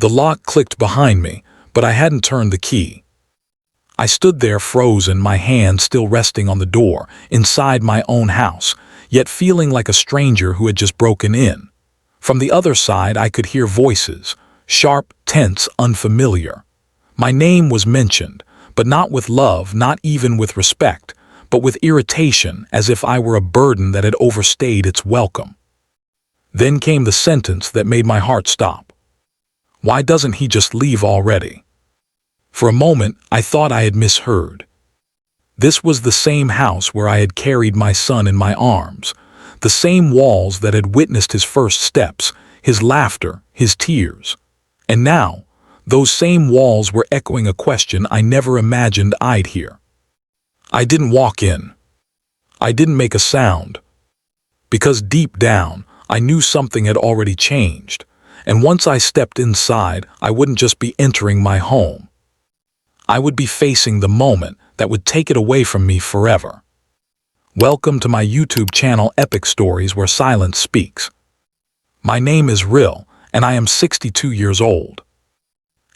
The lock clicked behind me, but I hadn't turned the key. I stood there frozen, my hand still resting on the door, inside my own house, yet feeling like a stranger who had just broken in. From the other side I could hear voices, sharp, tense, unfamiliar. My name was mentioned, but not with love, not even with respect, but with irritation, as if I were a burden that had overstayed its welcome. Then came the sentence that made my heart stop. Why doesn't he just leave already? For a moment, I thought I had misheard. This was the same house where I had carried my son in my arms, the same walls that had witnessed his first steps, his laughter, his tears. And now, those same walls were echoing a question I never imagined I'd hear. I didn't walk in. I didn't make a sound. Because deep down, I knew something had already changed, and once I stepped inside, I wouldn't just be entering my home. I would be facing the moment that would take it away from me forever. Welcome to my YouTube channel, Epic Stories Where Silence Speaks. My name is Ril, and I am 62 years old.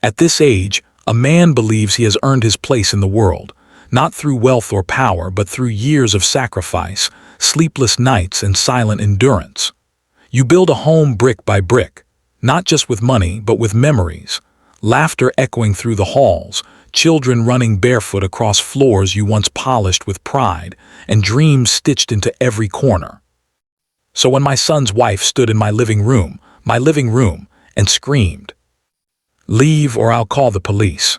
At this age, a man believes he has earned his place in the world, not through wealth or power, but through years of sacrifice, sleepless nights, and silent endurance. You build a home brick by brick, not just with money, but with memories, laughter echoing through the halls, children running barefoot across floors you once polished with pride, and dreams stitched into every corner. So when my son's wife stood in my living room, and screamed, "Leave or I'll call the police,"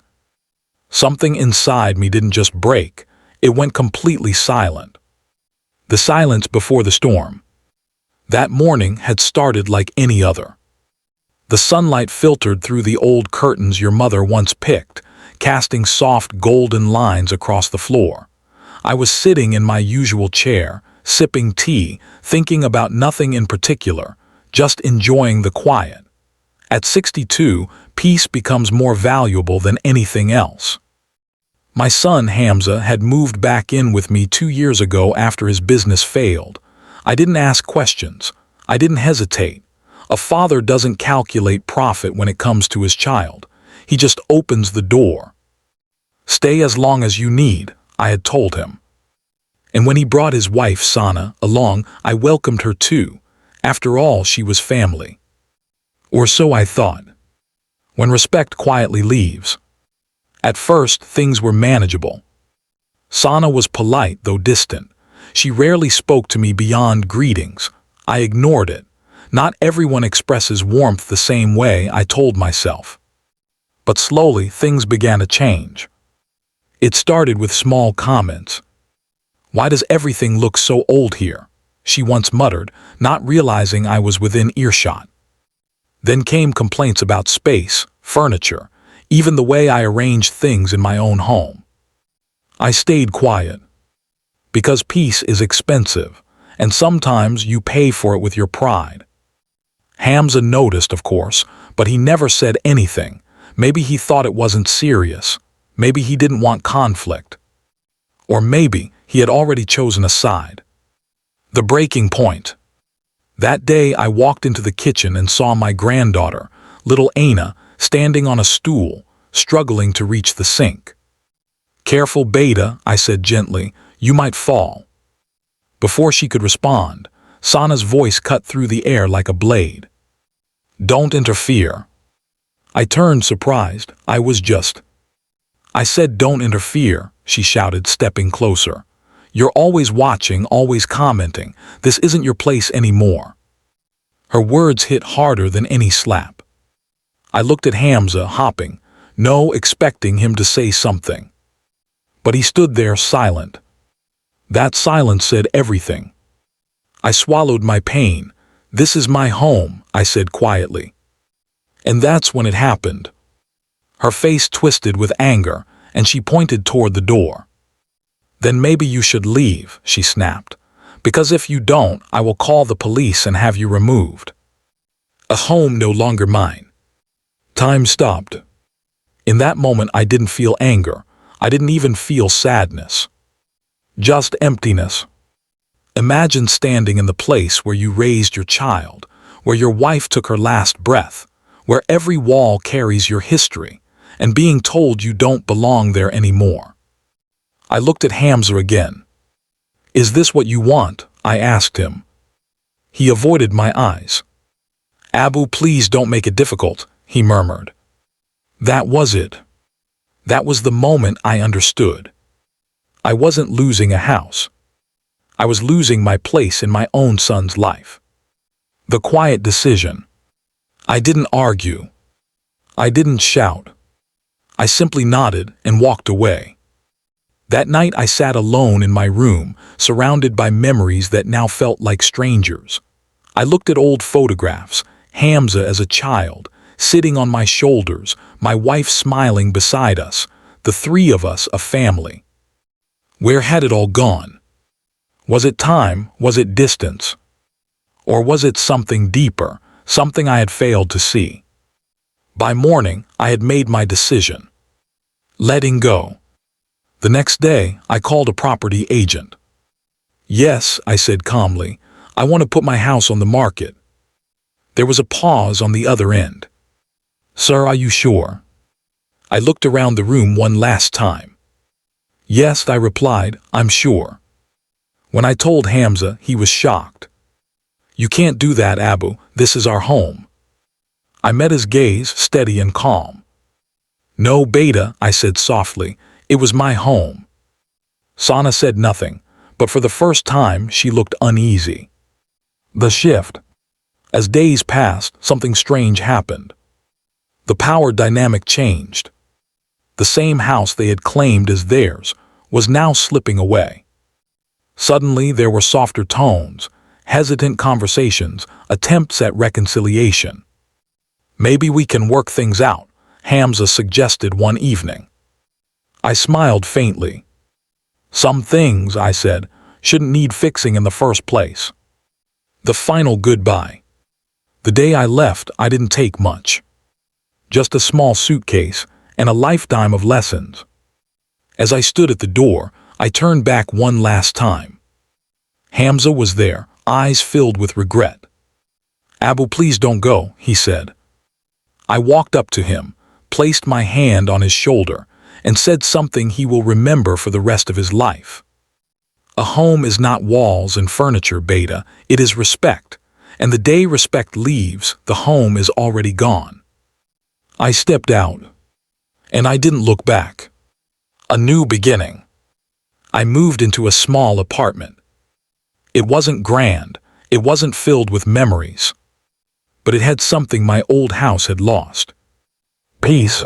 something inside me didn't just break, it went completely silent. The silence before the storm. That morning had started like any other. The sunlight filtered through the old curtains your mother once picked, casting soft golden lines across the floor. I was sitting in my usual chair, sipping tea, thinking about nothing in particular, just enjoying the quiet. At 62, peace becomes more valuable than anything else. My son, Hamza, had moved back in with me 2 years ago after his business failed. I didn't ask questions. I didn't hesitate. A father doesn't calculate profit when it comes to his child. He just opens the door. "Stay as long as you need," I had told him. And when he brought his wife, Sana, along, I welcomed her too. After all, she was family. Or so I thought. When respect quietly leaves. At first, things were manageable. Sana was polite, though distant. She rarely spoke to me beyond greetings. I ignored it. Not everyone expresses warmth the same way, I told myself. But slowly, things began to change. It started with small comments. "Why does everything look so old here?" she once muttered, not realizing I was within earshot. Then came complaints about space, furniture, even the way I arranged things in my own home. I stayed quiet. Because peace is expensive, and sometimes you pay for it with your pride. Hamza noticed, of course, but he never said anything. Maybe he thought it wasn't serious. Maybe he didn't want conflict. Or maybe he had already chosen a side. The breaking point. That day I walked into the kitchen and saw my granddaughter, little Aina, standing on a stool, struggling to reach the sink. "Careful, Beta," I said gently, "you might fall." Before she could respond, Sana's voice cut through the air like a blade. "Don't interfere." I turned surprised. I said, "Don't interfere," she shouted, stepping closer. "You're always watching, always commenting. This isn't your place anymore." Her words hit harder than any slap. I looked at Hamza, hopping, expecting him to say something. But he stood there silent. That silence said everything. I swallowed my pain. "This is my home," I said quietly. And that's when it happened. Her face twisted with anger, and she pointed toward the door. "Then maybe you should leave," she snapped. "Because if you don't, I will call the police and have you removed. A home no longer mine." Time stopped. In that moment I didn't feel anger. I didn't even feel sadness. Just emptiness. Imagine standing in the place where you raised your child, where your wife took her last breath, where every wall carries your history, and being told you don't belong there anymore. I looked at Hamza again. "Is this what you want?" I asked him. He avoided my eyes. "Abu, please don't make it difficult," he murmured. That was it. That was the moment I understood. I wasn't losing a house. I was losing my place in my own son's life. The quiet decision. I didn't argue. I didn't shout. I simply nodded and walked away. That night I sat alone in my room, surrounded by memories that now felt like strangers. I looked at old photographs, Hamza as a child, sitting on my shoulders, my wife smiling beside us, the three of us a family. Where had it all gone? Was it time? Was it distance? Or was it something deeper, something I had failed to see? By morning, I had made my decision. Letting go. The next day, I called a property agent. "Yes," I said calmly, "I want to put my house on the market." There was a pause on the other end. "Sir, are you sure?" I looked around the room one last time. "Yes," I replied, "I'm sure." When I told Hamza, he was shocked. "You can't do that, Abu. This is our home." I met his gaze, steady and calm. "No, Beta," I said softly, "it was my home." Sana said nothing, but for the first time she looked uneasy. The shift. As days passed, something strange happened. The power dynamic changed. The same house they had claimed as theirs was now slipping away. Suddenly there were softer tones, hesitant conversations, attempts at reconciliation. "Maybe we can work things out," Hamza suggested one evening. I smiled faintly. "Some things," I said, "shouldn't need fixing in the first place." The final goodbye. The day I left, I didn't take much. Just a small suitcase and a lifetime of lessons. As I stood at the door, I turned back one last time. Hamza was there, eyes filled with regret. "Abu, please don't go," he said. I walked up to him, placed my hand on his shoulder, and said something he will remember for the rest of his life. A home is not walls and furniture, Beta, it is respect, and the day respect leaves, the home is already gone. I stepped out, and I didn't look back. A new beginning. I moved into a small apartment. It wasn't grand, it wasn't filled with memories, but it had something my old house had lost. Peace.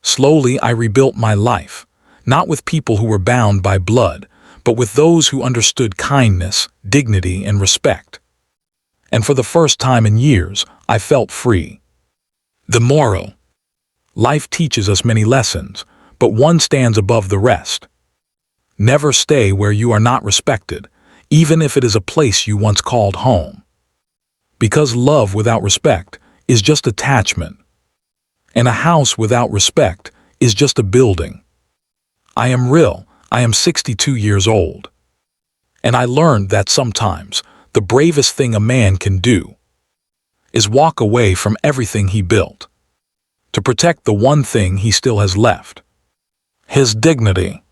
Slowly I rebuilt my life, not with people who were bound by blood, but with those who understood kindness, dignity, and respect. And for the first time in years, I felt free. The moral. Life teaches us many lessons, but one stands above the rest. Never stay where you are not respected, even if it is a place you once called home. Because love without respect is just attachment, and a house without respect is just a building. I am real. I am 62 years old. And I learned that sometimes the bravest thing a man can do is walk away from everything he built to protect the one thing he still has left: his dignity.